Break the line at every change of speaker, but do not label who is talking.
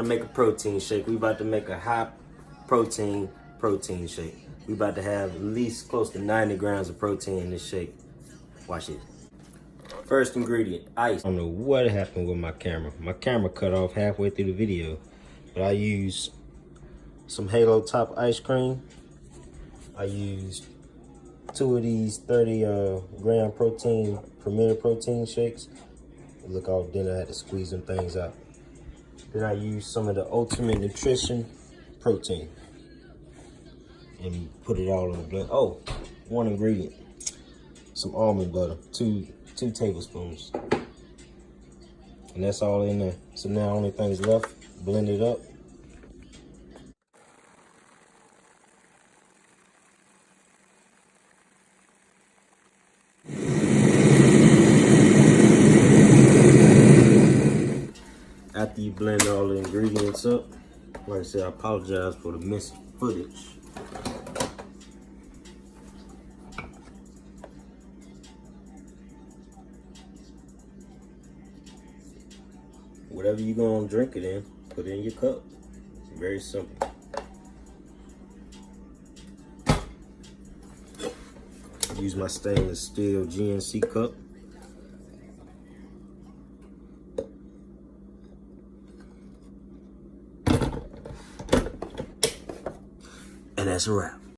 to make a protein shake. We about to make a high protein shake. We about to have at least close to 90 grams of protein in this shake. Watch it. First ingredient, ice. I don't know what happened with my camera. My camera cut off halfway through the video, but I used some Halo Top ice cream. I used 2 of these 30 gram protein, Premier protein shakes. Look all then I had to squeeze them things out. Then I used some of the Ultimate Nutrition protein and put it all in the blender. Oh, one ingredient, some almond butter, two tablespoons. And that's all in there. So now only things left, blend it up. After you blend all the ingredients up, like I said, I apologize for the missing footage. Whatever you're gonna drink it in, put it in your cup. It's very simple. Use my stainless steel GNC cup. And that's a wrap.